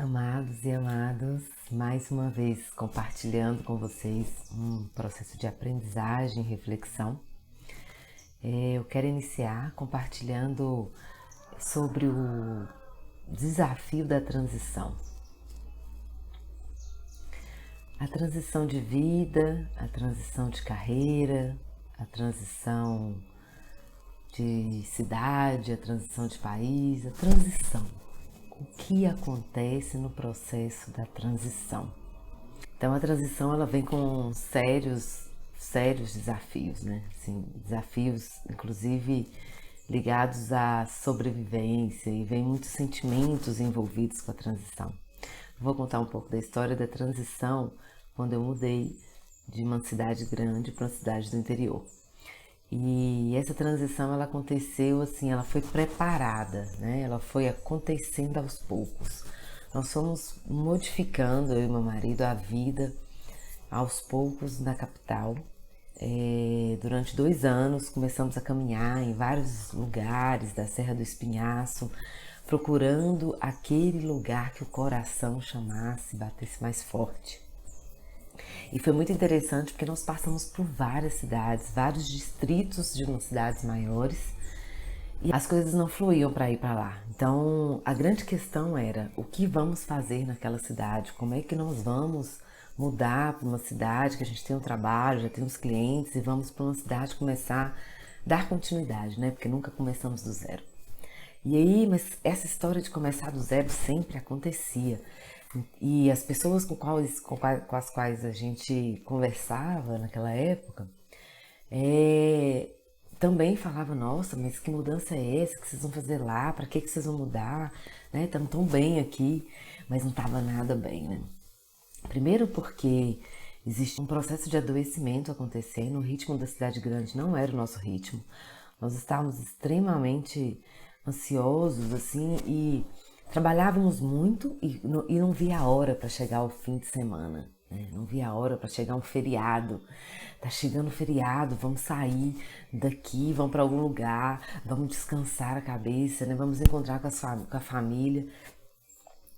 Amados e amadas, mais uma vez compartilhando com vocês um processo de aprendizagem e reflexão. Eu quero iniciar compartilhando sobre o desafio da transição. A transição de vida, a transição de carreira, a transição de cidade, a transição de país, a transição. O que acontece no processo da transição? Então a transição ela vem com sérios desafios, né? Assim, desafios inclusive ligados à sobrevivência e vem muitos sentimentos envolvidos com a transição. Vou contar um pouco da história da transição quando eu mudei de uma cidade grande para uma cidade do interior. E essa transição ela aconteceu assim, ela foi preparada, né? Ela foi acontecendo aos poucos. Nós fomos modificando, eu e meu marido, a vida aos poucos na capital. Durante 2 anos começamos a caminhar em vários lugares da Serra do Espinhaço, procurando aquele lugar que o coração chamasse, batesse mais forte. E foi muito interessante porque nós passamos por várias cidades, vários distritos de umas cidades maiores e as coisas não fluíam para ir para lá. Então a grande questão era o que vamos fazer naquela cidade, como é que nós vamos mudar para uma cidade que a gente tem um trabalho, já tem uns clientes e vamos para uma cidade começar a dar continuidade, né? Porque nunca começamos do zero. E aí, mas essa história de começar do zero sempre acontecia. E as pessoas com as quais a gente conversava naquela época também falavam, nossa, mas que mudança é essa que vocês vão fazer lá? Para que vocês vão mudar? Né? Estamos tão bem aqui, mas não estava nada bem, né? Primeiro porque existe um processo de adoecimento acontecendo, o ritmo da cidade grande não era o nosso ritmo. Nós estávamos extremamente ansiosos, assim, e trabalhávamos muito e não via a hora para chegar o fim de semana, né? Não via a hora para chegar um feriado. Tá chegando o feriado, vamos sair daqui, vamos para algum lugar, vamos descansar a cabeça, né? Vamos encontrar com a família.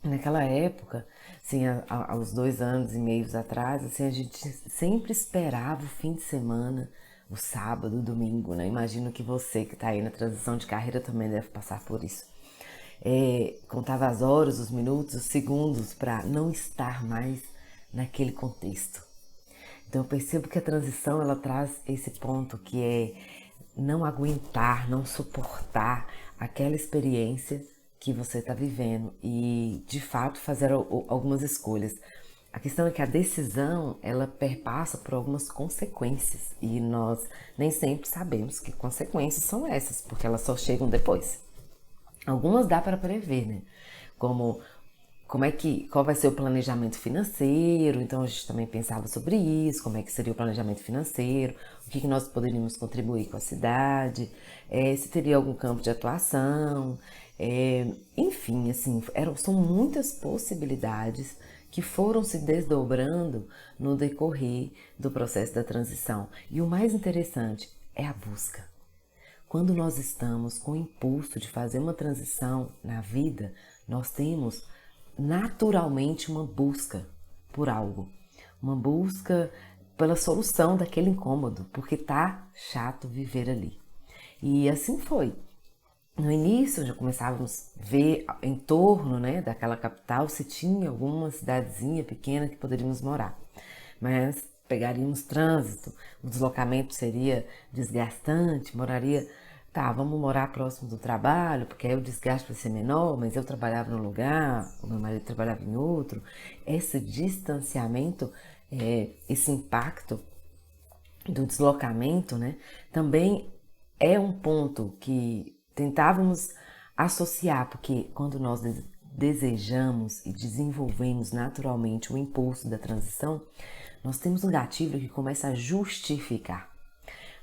Naquela época, assim, há uns 2 anos e meio atrás, assim, a gente sempre esperava o fim de semana, o sábado, o domingo, né? Imagino que você que está aí na transição de carreira também deve passar por isso. Contava as horas, os minutos, os segundos para não estar mais naquele contexto. Então eu percebo que a transição ela traz esse ponto que é não aguentar, não suportar aquela experiência que você está vivendo e de fato fazer algumas escolhas. A questão é que a decisão ela perpassa por algumas consequências e nós nem sempre sabemos que consequências são essas, porque elas só chegam depois. Algumas dá para prever, né? Qual vai ser o planejamento financeiro, então a gente também pensava sobre isso, como é que seria o planejamento financeiro, o que nós poderíamos contribuir com a cidade, se teria algum campo de atuação, enfim, assim, são muitas possibilidades que foram se desdobrando no decorrer do processo da transição. E o mais interessante é a busca. Quando nós estamos com o impulso de fazer uma transição na vida, nós temos naturalmente uma busca por algo, uma busca pela solução daquele incômodo, porque tá chato viver ali. E assim foi. No início já começávamos a ver em torno, né, daquela capital se tinha alguma cidadezinha pequena que poderíamos morar, mas pegaríamos trânsito, o deslocamento seria desgastante, vamos morar próximo do trabalho, porque aí o desgaste vai ser menor, mas eu trabalhava num lugar, o meu marido trabalhava em outro. Esse distanciamento, esse impacto do deslocamento, né, também é um ponto que tentávamos associar, porque quando nós desejamos e desenvolvemos naturalmente o impulso da transição, nós temos um gatilho que começa a justificar.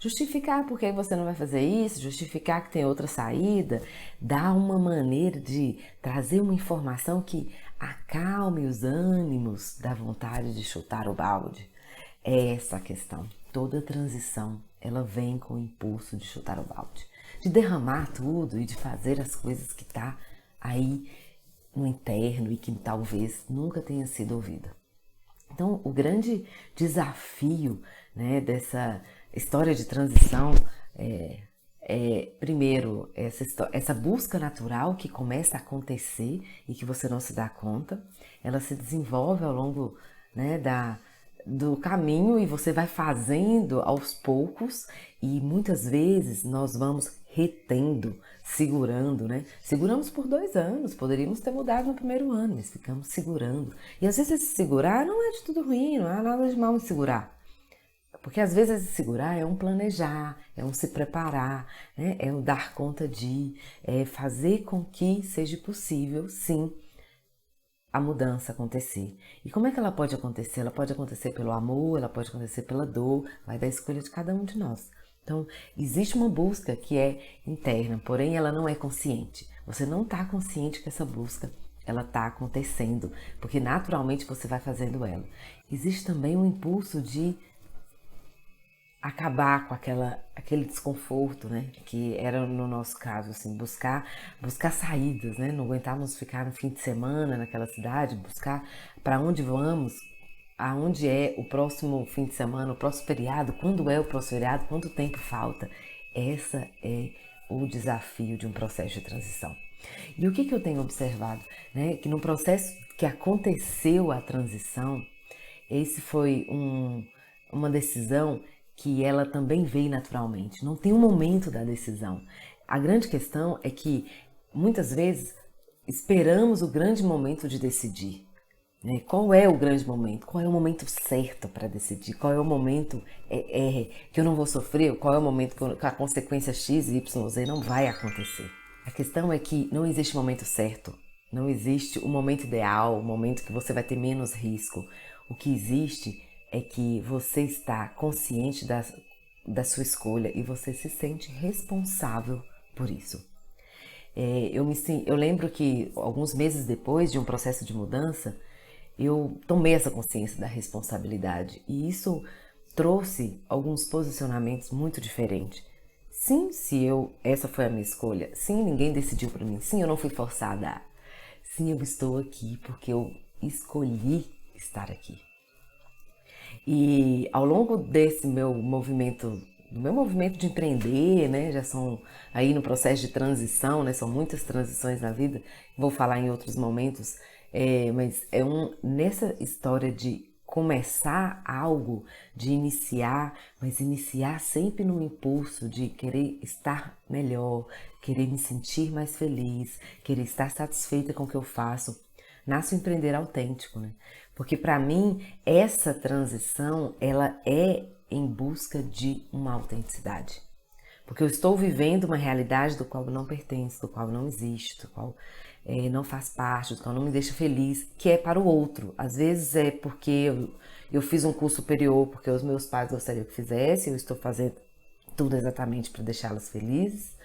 Justificar porque você não vai fazer isso, justificar que tem outra saída, dá uma maneira de trazer uma informação que acalme os ânimos da vontade de chutar o balde. É essa a questão. Toda transição, ela vem com o impulso de chutar o balde, de derramar tudo e de fazer as coisas que tá aí no interno e que talvez nunca tenha sido ouvida. Então, o grande desafio, né, dessa história de transição primeiro, essa busca natural que começa a acontecer e que você não se dá conta. Ela se desenvolve ao longo, né, do caminho, e você vai fazendo aos poucos, e muitas vezes nós vamos retendo, segurando, né? Seguramos por 2 anos, poderíamos ter mudado no primeiro ano, mas ficamos segurando. E às vezes esse segurar não é de tudo ruim, não há nada de mal em segurar. Porque às vezes esse segurar é um planejar, é um se preparar, né? É um dar conta é fazer com que seja possível, sim, a mudança acontecer. E como é que ela pode acontecer? Ela pode acontecer pelo amor, ela pode acontecer pela dor, vai da escolha de cada um de nós. Então, existe uma busca que é interna, porém ela não é consciente. Você não está consciente que essa busca ela está acontecendo, porque naturalmente você vai fazendo ela. Existe também um impulso de acabar com aquele desconforto, né? Que era no nosso caso, assim, buscar saídas, né? Não aguentávamos ficar no fim de semana naquela cidade, buscar para onde vamos, aonde é o próximo fim de semana, o próximo feriado, quando é o próximo feriado, quanto tempo falta. Essa é o desafio de um processo de transição. E o que eu tenho observado, né? Que no processo que aconteceu a transição, esse foi uma decisão que ela também veio naturalmente. Não tem um momento da decisão. A grande questão é que muitas vezes esperamos o grande momento de decidir. Né? Qual é o grande momento? Qual é o momento certo para decidir? Qual é o momento que eu não vou sofrer? Qual é o momento que a consequência X, Y, Z não vai acontecer? A questão é que não existe momento certo. Não existe o momento ideal, o momento que você vai ter menos risco. O que existe é que você está consciente da sua escolha e você se sente responsável por isso. Eu lembro que alguns meses depois de um processo de mudança, eu tomei essa consciência da responsabilidade, e isso trouxe alguns posicionamentos muito diferentes. Sim, essa foi a minha escolha. Sim, ninguém decidiu por mim. Sim, eu não fui forçada. Sim, eu estou aqui porque eu escolhi estar aqui. E ao longo desse meu movimento de empreender, né, já são aí no processo de transição, né, são muitas transições na vida, vou falar em outros momentos, mas nessa história de começar algo, de iniciar, mas iniciar sempre no impulso de querer estar melhor, querer me sentir mais feliz, querer estar satisfeita com o que eu faço, nasce o empreender autêntico, né? Porque para mim essa transição ela é em busca de uma autenticidade. Porque eu estou vivendo uma realidade do qual eu não pertenço, do qual não existo, do qual não faz parte, do qual não me deixa feliz, que é para o outro. Às vezes é porque eu fiz um curso superior, porque os meus pais gostariam que fizesse, eu estou fazendo tudo exatamente para deixá-los felizes.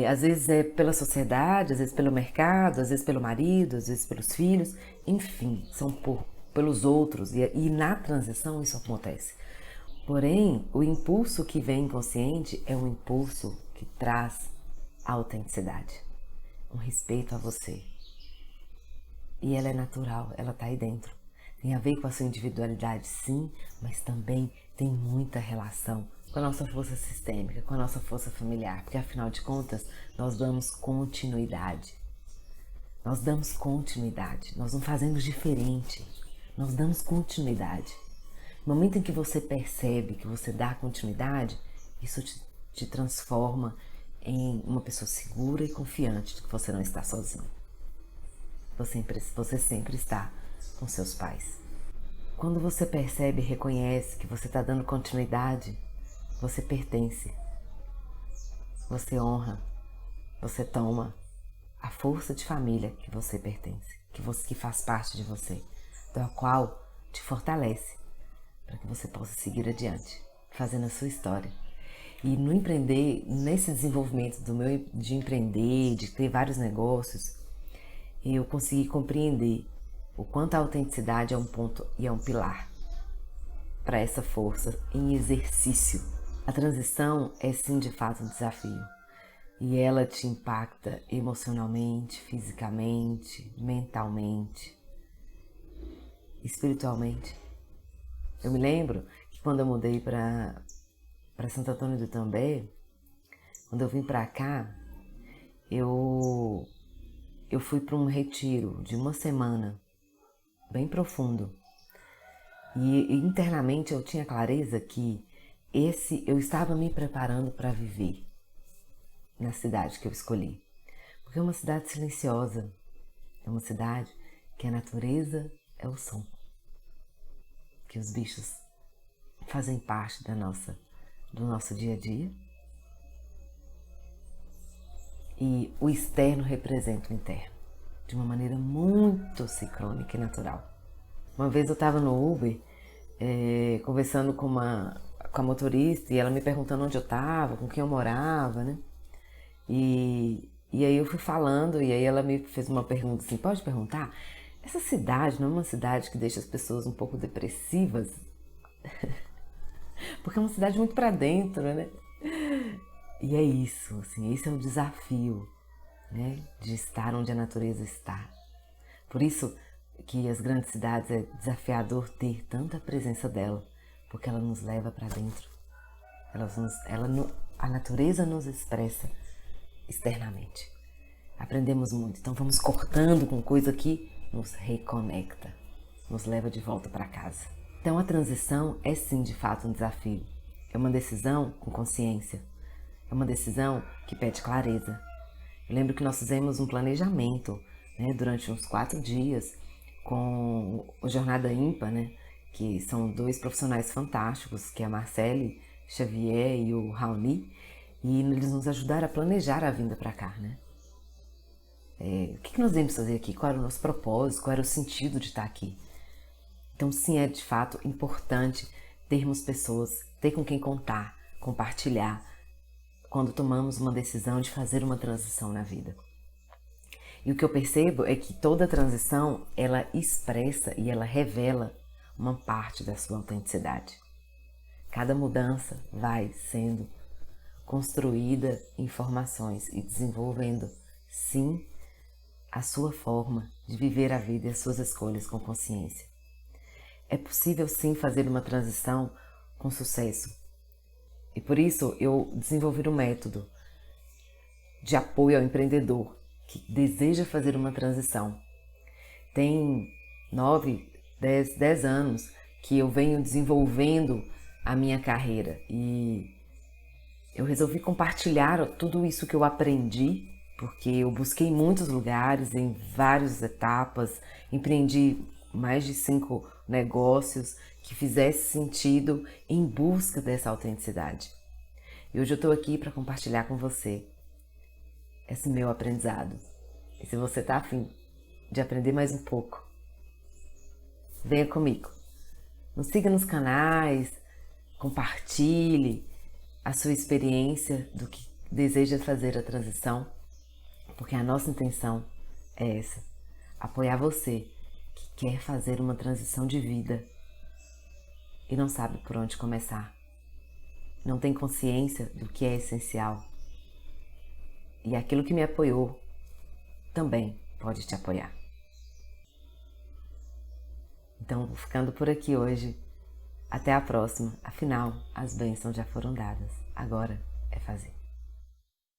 Às vezes é pela sociedade, às vezes pelo mercado, às vezes pelo marido, às vezes pelos filhos, enfim, são pelos outros, e na transição isso acontece. Porém, o impulso que vem inconsciente é um impulso que traz a autenticidade, um respeito a você. E ela é natural, ela está aí dentro. Tem a ver com a sua individualidade, sim, mas também tem muita relação com a nossa força sistêmica, com a nossa força familiar, porque afinal de contas, nós damos continuidade. Nós damos continuidade, nós não fazemos diferente, nós damos continuidade. No momento em que você percebe que você dá continuidade, isso te transforma em uma pessoa segura e confiante de que você não está sozinho. Você sempre está com seus pais. Quando você percebe e reconhece que você está dando continuidade, você pertence, você honra, você toma a força de família que você pertence, que faz parte de você, da qual te fortalece para que você possa seguir adiante, fazendo a sua história. E no empreender, nesse desenvolvimento de empreender, de ter vários negócios, eu consegui compreender o quanto a autenticidade é um ponto e é um pilar para essa força em exercício. A transição é sim de fato um desafio. e ela te impacta emocionalmente, fisicamente, mentalmente, espiritualmente. Eu me lembro que quando eu mudei para Santo Antônio do Itambé, quando eu vim para cá, eu fui para um retiro de uma semana, bem profundo. E internamente eu tinha clareza que eu estava me preparando para viver na cidade que eu escolhi. Porque é uma cidade silenciosa, é uma cidade que a natureza é o som, que os bichos fazem parte do nosso dia a dia. E o externo representa o interno, de uma maneira muito sincrônica e natural. Uma vez eu estava no Uber, conversando com a motorista, e ela me perguntando onde eu estava, com quem eu morava, né? E aí eu fui falando, e aí ela me fez uma pergunta assim, pode perguntar? Essa cidade não é uma cidade que deixa as pessoas um pouco depressivas? Porque é uma cidade muito para dentro, né? E é isso, assim, esse é o desafio, né? De estar onde a natureza está. Por isso que as grandes cidades é desafiador ter tanta presença dela, porque ela nos leva para dentro. A natureza nos expressa externamente. Aprendemos muito, então vamos cortando com coisa que nos reconecta, nos leva de volta para casa. Então a transição é sim de fato um desafio. É uma decisão com consciência. É uma decisão que pede clareza. Eu lembro que nós fizemos um planejamento, né, durante uns 4 dias com o Jornada Ímpar, né, que são 2 profissionais fantásticos, que é a Marcele Xavier e o Raoni, e eles nos ajudaram a planejar a vinda para cá, né? O que nós devemos fazer aqui? Qual era o nosso propósito? Qual era o sentido de estar aqui? Então sim, é de fato importante termos pessoas, ter com quem contar, compartilhar, quando tomamos uma decisão de fazer uma transição na vida. E o que eu percebo é que toda transição, ela expressa e ela revela uma parte da sua autenticidade. Cada mudança vai sendo construída em informações e desenvolvendo, sim, a sua forma de viver a vida e as suas escolhas com consciência. É possível, sim, fazer uma transição com sucesso. E por isso eu desenvolvi um método de apoio ao empreendedor que deseja fazer uma transição. Tem 9, 10 anos que eu venho desenvolvendo a minha carreira e eu resolvi compartilhar tudo isso que eu aprendi, porque eu busquei muitos lugares, em várias etapas, empreendi mais de 5 negócios que fizesse sentido em busca dessa autenticidade. E hoje eu estou aqui para compartilhar com você esse meu aprendizado. E se você está afim de aprender mais um pouco, venha comigo. Nos siga nos canais, compartilhe a sua experiência do que deseja fazer a transição, porque a nossa intenção é essa, apoiar você que quer fazer uma transição de vida e não sabe por onde começar, não tem consciência do que é essencial. E aquilo que me apoiou também pode te apoiar. Então, vou ficando por aqui hoje. Até a próxima. Afinal, as bênçãos já foram dadas. Agora é fazer.